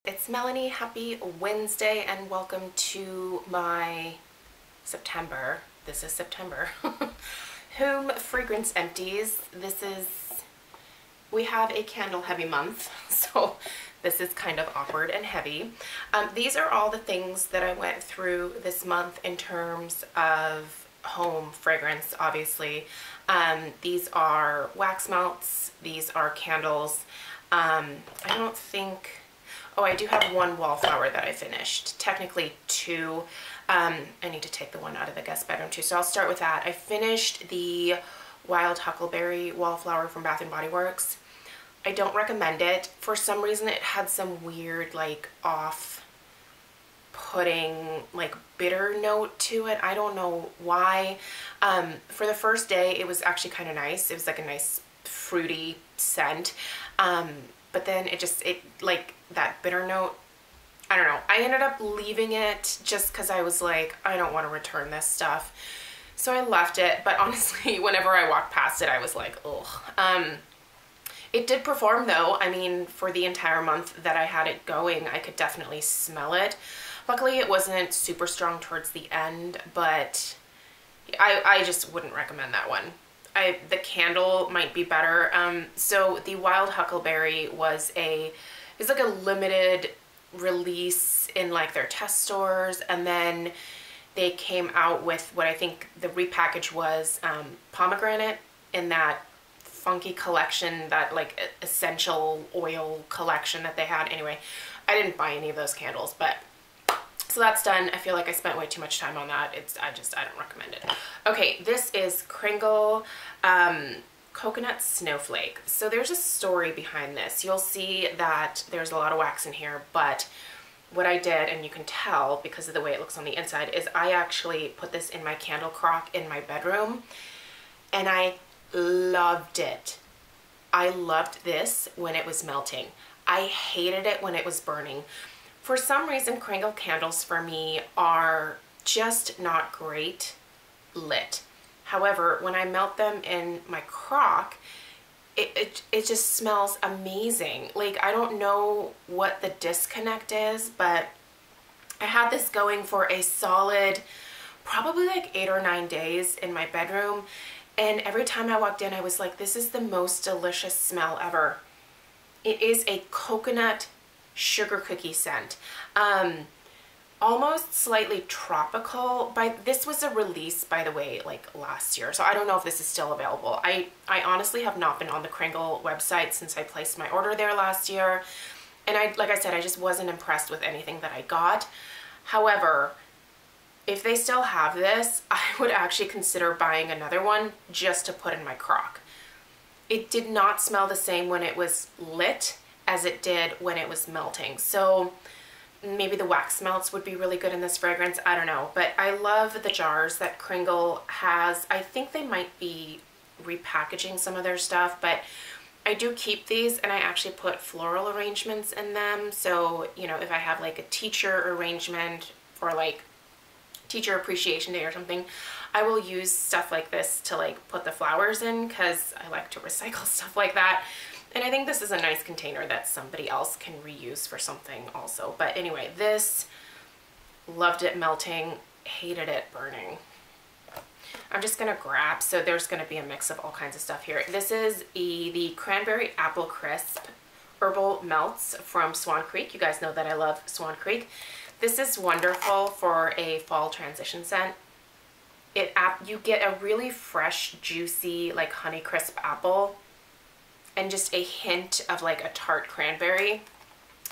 It's Melanie. Happy Wednesday and welcome to my September. This is September. Home fragrance empties. We have a candle heavy month, so this is kind of awkward and heavy. These are all the things that I went through this month in terms of home fragrance, obviously. These are wax melts, these are candles. I don't think, oh, I do have one wallflower that I finished, technically two. I need to take the one out of the guest bedroom too, so I'll start with that. I finished the Wild Huckleberry wallflower from Bath & Body Works. I don't recommend it. For some reason it had some weird, like, off-putting, like, bitter note to it. I don't know why. For the first day it was actually kind of nice. It was like a nice fruity scent. But then it like that bitter note, I don't know. I ended up leaving it just because I was like, I don't want to return this stuff. So I left it, but honestly, whenever I walked past it, I was like, ugh. It did perform though. I mean, for the entire month that I had it going, I could definitely smell it. Luckily, it wasn't super strong towards the end, but I just wouldn't recommend that one. The candle might be better. So the Wild Huckleberry was like a limited release in like their test stores, and then they came out with what I think the repackage was pomegranate in that funky collection, that like essential oil collection that they had. Anyway, I didn't buy any of those candles, but so that's done. I feel like I spent way too much time on that. I don't recommend it. Okay, this is Kringle Coconut Snowflake. So there's a story behind this. You'll see that there's a lot of wax in here, but what I did, and you can tell because of the way it looks on the inside, is I actually put this in my candle crock in my bedroom, and I loved it. I loved this when it was melting. I hated it when it was burning. For some reason, Kringle candles for me are just not great lit. However, when I melt them in my crock, it just smells amazing. Like, I don't know what the disconnect is, but I had this going for a solid, probably like 8 or 9 days in my bedroom. And every time I walked in, I was like, this is the most delicious smell ever. It is a coconut sugar cookie scent. Almost slightly tropical. This was a release, by the way, like last year, so I don't know if this is still available. I honestly have not been on the Kringle website since I placed my order there last year, and like I said, I just wasn't impressed with anything that I got. However, if they still have this, I would actually consider buying another one just to put in my crock. It did not smell the same when it was lit as it did when it was melting. So maybe the wax melts would be really good in this fragrance. I don't know, but I love the jars that Kringle has. I think they might be repackaging some of their stuff, but I do keep these, and I actually put floral arrangements in them. So, you know, if I have like a teacher arrangement for like Teacher Appreciation Day or something, I will use stuff like this to like put the flowers in, because I like to recycle stuff like that. And I think this is a nice container that somebody else can reuse for something also. But anyway, this, loved it melting, hated it burning. I'm just gonna grab, so there's gonna be a mix of all kinds of stuff here. This is the Cranberry Apple Crisp Herbal Melts from Swan Creek. You guys know that I love Swan Creek. This is wonderful for a fall transition scent. You get a really fresh, juicy, like honey crisp apple, and just a hint of like a tart cranberry.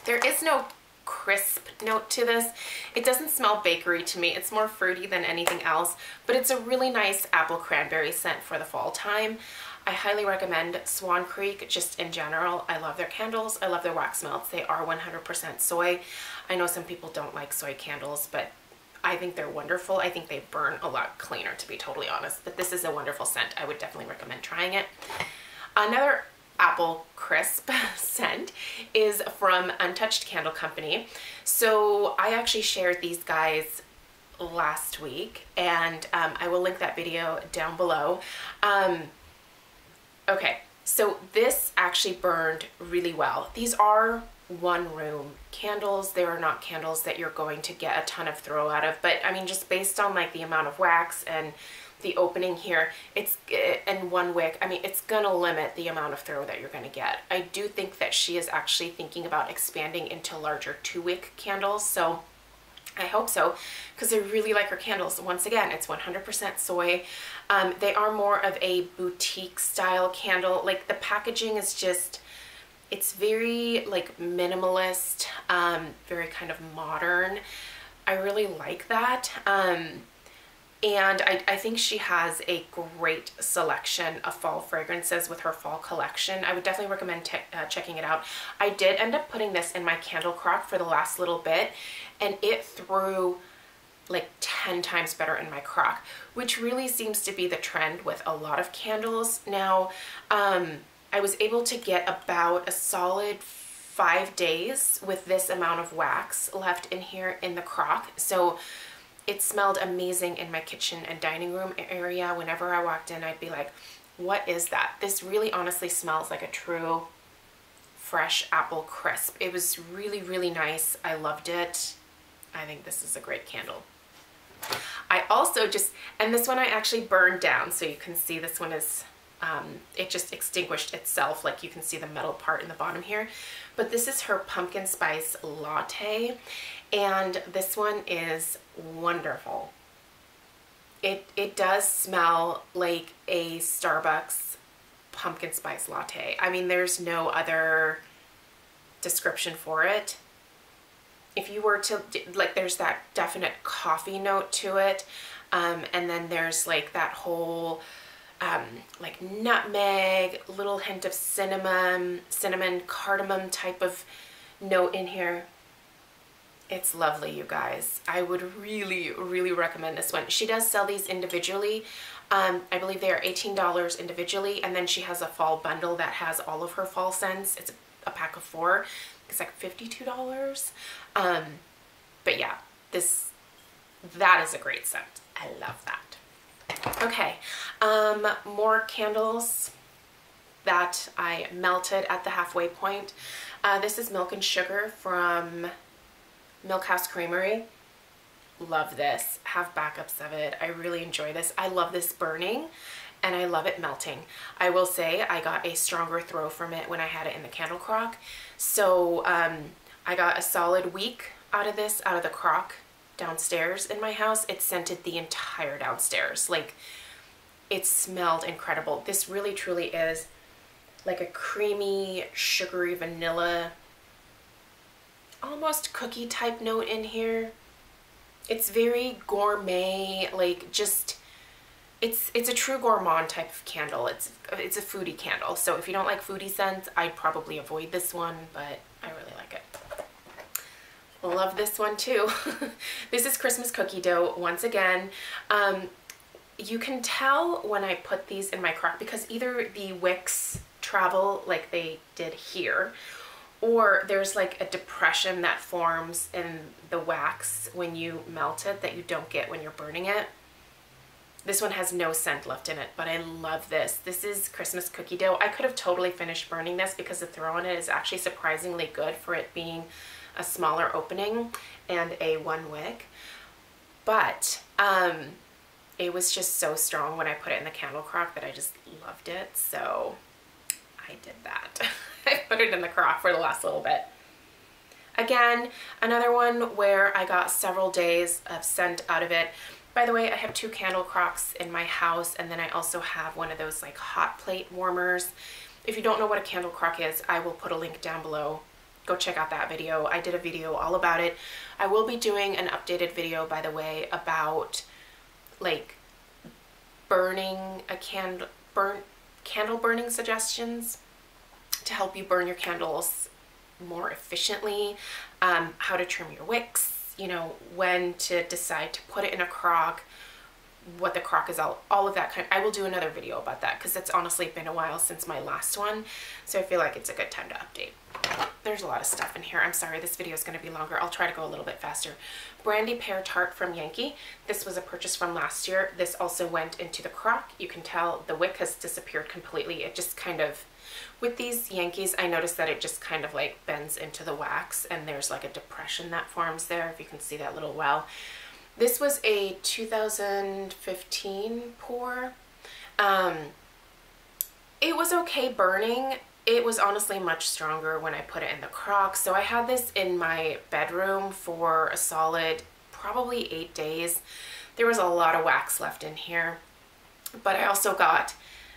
There is no crisp note to this. It doesn't smell bakery to me. It's more fruity than anything else, but it's a really nice apple cranberry scent for the fall time. I highly recommend Swan Creek just in general. I love their candles. I love their wax melts. They are 100% soy. I know some people don't like soy candles, but I think they're wonderful. I think they burn a lot cleaner, to be totally honest, but this is a wonderful scent. I would definitely recommend trying it. Another apple crisp scent is from Untouched Candle Company. So I actually shared these guys last week, and I will link that video down below. Okay, so this actually burned really well. These are one room candles. They are not candles that you're going to get a ton of throw out of, but I mean, just based on like the amount of wax and the opening here, it's, and one wick, I mean, it's gonna limit the amount of throw that you're gonna get. I do think that she is actually thinking about expanding into larger 2-wick candles, so I hope so, because I really like her candles. Once again, it's 100% soy. They are more of a boutique style candle. Like the packaging is just, it's very like minimalist, very kind of modern. I really like that. And I think she has a great selection of fall fragrances with her fall collection. I would definitely recommend checking it out. I did end up putting this in my candle crock for the last little bit, and it threw like 10 times better in my crock, which really seems to be the trend with a lot of candles. Now, I was able to get about a solid 5 days with this amount of wax left in here in the crock. So it smelled amazing in my kitchen and dining room area. Whenever I walked in, I'd be like, what is that? This really honestly smells like a true fresh apple crisp. It was really, really nice. I loved it. I think this is a great candle. I also just, and this one I actually burned down, so you can see this one is, it just extinguished itself, like you can see the metal part in the bottom here. But this is her pumpkin spice latte, and this one is wonderful. It does smell like a Starbucks pumpkin spice latte. I mean, there's no other description for it. If you were to, like, there's that definite coffee note to it, and then there's like that whole like nutmeg, little hint of cinnamon, cardamom type of note in here. It's lovely, you guys. I would really, really recommend this one. She does sell these individually. I believe they are $18 individually, and then she has a fall bundle that has all of her fall scents. It's a pack of 4. It's like $52. But yeah, that is a great scent. I love that. Okay, more candles that I melted at the halfway point. This is Milk and Sugar from Milk House Creamery. Love this. Have backups of it. I really enjoy this. I love this burning, and I love it melting. I will say I got a stronger throw from it when I had it in the candle crock. So I got a solid week out of this, out of the crock downstairs in my house. It scented the entire downstairs. Like, it smelled incredible. This really truly is like a creamy, sugary vanilla, almost cookie type note in here. It's very gourmet, like just, it's a true gourmand type of candle. It's a foodie candle. So if you don't like foodie scents, I'd probably avoid this one, but I really like it. Love this one too. This is Christmas cookie dough once again. You can tell when I put these in my crock because either the wicks travel like they did here, or there's like a depression that forms in the wax when you melt it that you don't get when you're burning it. This one has no scent left in it, but I love this. This is Christmas cookie dough. I could have totally finished burning this because the throw on it is actually surprisingly good for it being a smaller opening and a 1 wick. But it was just so strong when I put it in the candle crock that I just loved it. So I did that. I put it in the crock for the last little bit. Again, another one where I got several days of scent out of it. By the way, I have 2 candle crocks in my house, and then I also have one of those like hot plate warmers. If you don't know what a candle crock is, I will put a link down below. Go check out that video. I did a video all about it. I will be doing an updated video, by the way, about like burning a candle burning suggestions to help you burn your candles more efficiently, how to trim your wicks, you know, when to decide to put it in a crock, what the crock is, all of that kind. I will do another video about that because it's honestly been a while since my last one, so I feel like it's a good time to update. There's a lot of stuff in here. I'm sorry, this video is going to be longer. I'll try to go a little bit faster. Brandy Pear Tart from Yankee. This was a purchase from last year. This also went into the crock. You can tell the wick has disappeared completely. It just kind of With these Yankees, I noticed that it just kind of like bends into the wax and there's like a depression that forms there, if you can see that little well. This was a 2015 pour. It was okay burning. It was honestly much stronger when I put it in the crock. So I had this in my bedroom for a solid probably 8 days. There was a lot of wax left in here, but I also got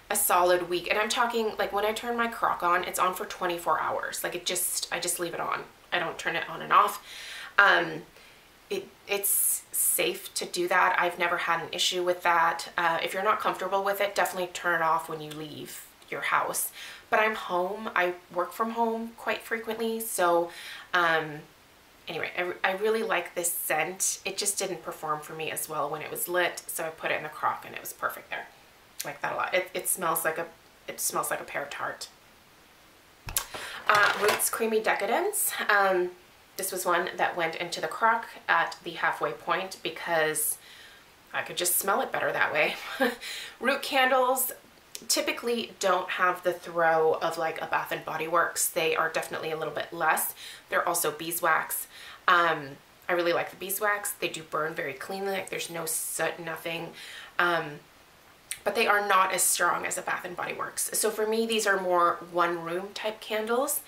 a solid week. And I'm talking like when I turn my crock on, it's on for 24 hours. Like I just leave it on. I don't turn it on and off. It's safe to do that. I've never had an issue with that. If you're not comfortable with it, definitely turn it off when you leave your house. But I'm home. I work from home quite frequently. So anyway, I really like this scent. It just didn't perform for me as well when it was lit. So I put it in the crock and it was perfect there. Like that a lot. It smells like a pear tart. Roots Creamy Decadence. This was one that went into the crock at the halfway point because I could just smell it better that way. Root candles typically don't have the throw of like a Bath and Body Works. They are definitely a little bit less. They're also beeswax. I really like the beeswax. They do burn very cleanly. Like there's no soot, nothing. But they are not as strong as a Bath and Body Works. So for me, these are more one room type candles.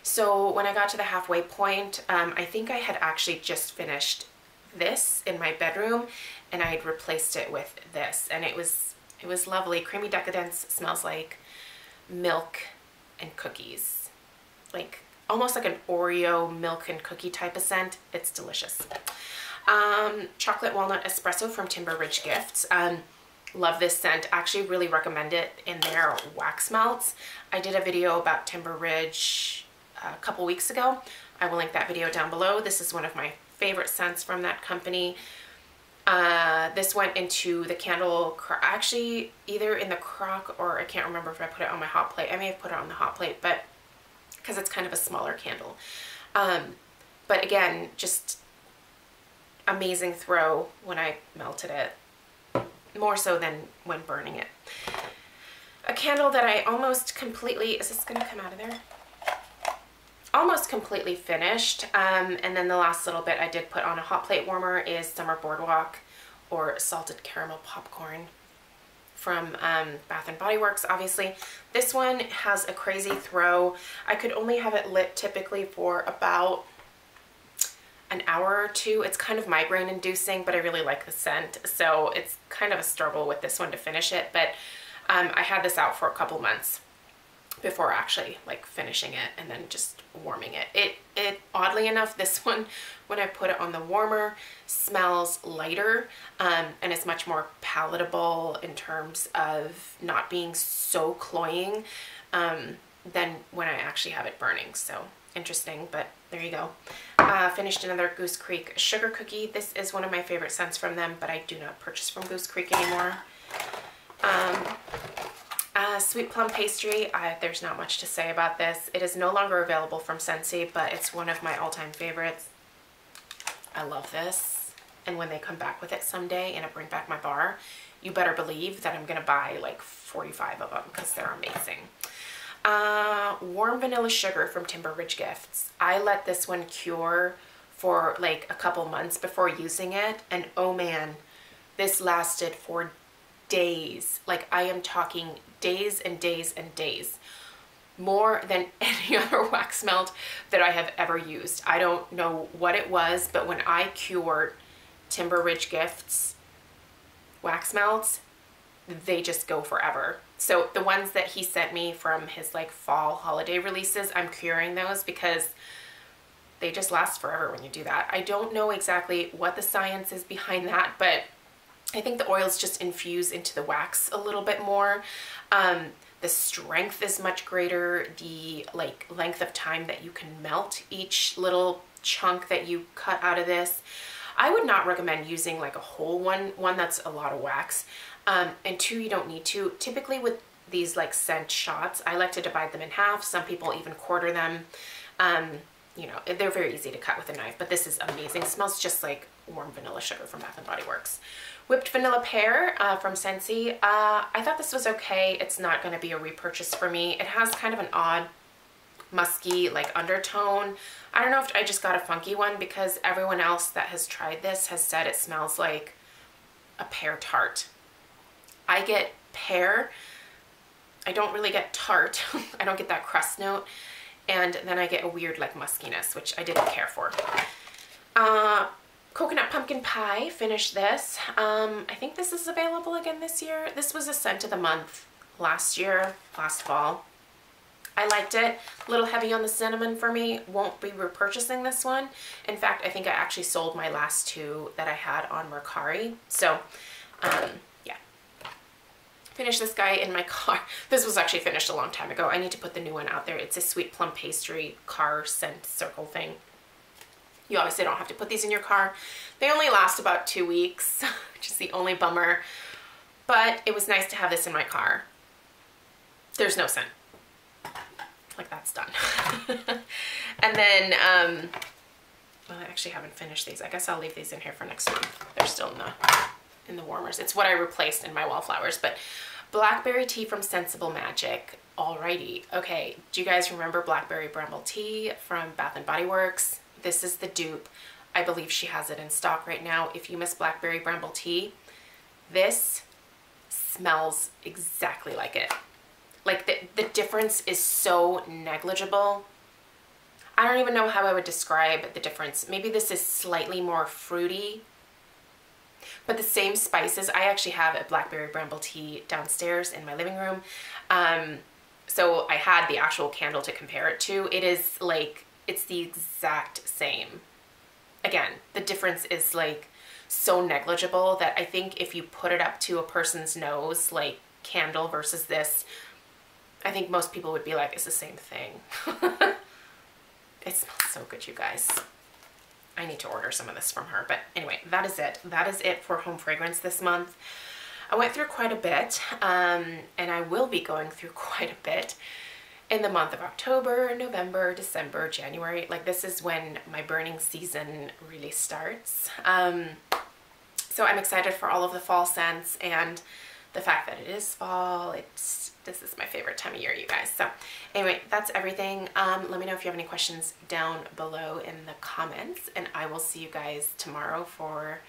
So when I got to the halfway point, I think I had actually just finished this in my bedroom and I had replaced it with this, and it was lovely. Creamy Decadence smells like milk and cookies, like almost like an Oreo milk and cookie type of scent. It's delicious. Chocolate Walnut Espresso from Timber Ridge Gifts. Love this scent. Actually really recommend it in their wax melts. I did a video about Timber Ridge a couple weeks ago. I will link that video down below. This is one of my favorite scents from that company. This went into the candle, actually either in the crock or I can't remember if I put it on my hot plate. I may have put it on the hot plate, but because it's kind of a smaller candle. But again, just amazing throw when I melted it, more so than when burning it. A candle that I almost completely, is this gonna come out of there? Almost completely finished, and then the last little bit I did put on a hot plate warmer is Summer Boardwalk or Salted Caramel Popcorn from Bath and Body Works. Obviously this one has a crazy throw. I could only have it lit typically for about an hour or two. It's kind of migraine inducing, but I really like the scent, so it's kind of a struggle with this one to finish it. But I had this out for a couple months before actually like finishing it and then just warming it. It oddly enough, this one, when I put it on the warmer, smells lighter, and it's much more palatable in terms of not being so cloying than when I actually have it burning. So interesting, but there you go. Finished another Goose Creek sugar cookie. This is one of my favorite scents from them, but I do not purchase from Goose Creek anymore. Sweet Plum Pastry, there's not much to say about this. It is no longer available from Scentsy, but it's one of my all-time favorites. I love this, and when they come back with it someday and I bring back my bar, you better believe that I'm gonna buy like 45 of them because they're amazing. Warm Vanilla Sugar from Timber Ridge Gifts. I let this one cure for like a couple months before using it, and oh man, this lasted for days. Like I am talking days and days and days, more than any other wax melt that I have ever used. I don't know what it was, but when I cured Timber Ridge Gifts wax melts, they just go forever. So the ones that he sent me from his like fall holiday releases, I'm curing those because they just last forever when you do that. I don't know exactly what the science is behind that, but I think the oils just infuse into the wax a little bit more. The strength is much greater. The like length of time that you can melt each little chunk that you cut out of this. I would not recommend using like a whole one. One, that's a lot of wax. And two, you don't need to. Typically with these like scent shots, I like to divide them in half. Some people even quarter them. you know, they're very easy to cut with a knife, but this is amazing. It smells just like warm vanilla sugar from Bath & Body Works. Whipped Vanilla Pear from Scentsy. I thought this was okay. It's not going to be a repurchase for me. It has kind of an odd musky like undertone. I don't know if I just got a funky one because everyone else that has tried this has said it smells like a pear tart. I get pear. I don't really get tart. I don't get that crust note. And then I get a weird like muskiness, which I didn't care for. Coconut Pumpkin Pie, finished this. I think this is available again this year. This was a scent of the month last fall. I liked it. A little heavy on the cinnamon for me. Won't be repurchasing this one. In fact, I think I actually sold my last two that I had on Mercari. So, yeah. Finished this guy in my car. This was actually finished a long time ago. I need to put the new one out there. It's a Sweet Plum Pastry car scent circle thing. You obviously don't have to put these in your car. They only last about 2 weeks, which is the only bummer. But it was nice to have this in my car. There's no scent. Like, that's done. And then, well, I actually haven't finished these. I guess I'll leave these in here for next month. They're still in the warmers. It's what I replaced in my wallflowers. But Blackberry Tea from Sensible Magic. Alrighty. Okay, do you guys remember Blackberry Bramble Tea from Bath & Body Works? This is the dupe. I believe she has it in stock right now. If you miss Blackberry Bramble Tea, this smells exactly like it. Like the difference is so negligible. I don't even know how I would describe the difference. Maybe this is slightly more fruity, but the same spices. I actually have a Blackberry Bramble Tea downstairs in my living room. So I had the actual candle to compare it to. It is like, it's the exact same. Again, the difference is like so negligible that I think if you put it up to a person's nose, like candle versus this, I think most people would be like, it's the same thing. It smells so good, you guys. I need to order some of this from her. But anyway, that is it. That is it for home fragrance this month. I went through quite a bit, and I will be going through quite a bit in the month of October, November, December, January. Like, this is when my burning season really starts. So I'm excited for all of the fall scents and the fact that it is fall. This is my favorite time of year, you guys. So anyway, that's everything. Let me know if you have any questions down below in the comments, and I will see you guys tomorrow for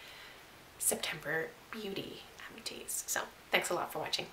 September Beauty Empties. So thanks a lot for watching.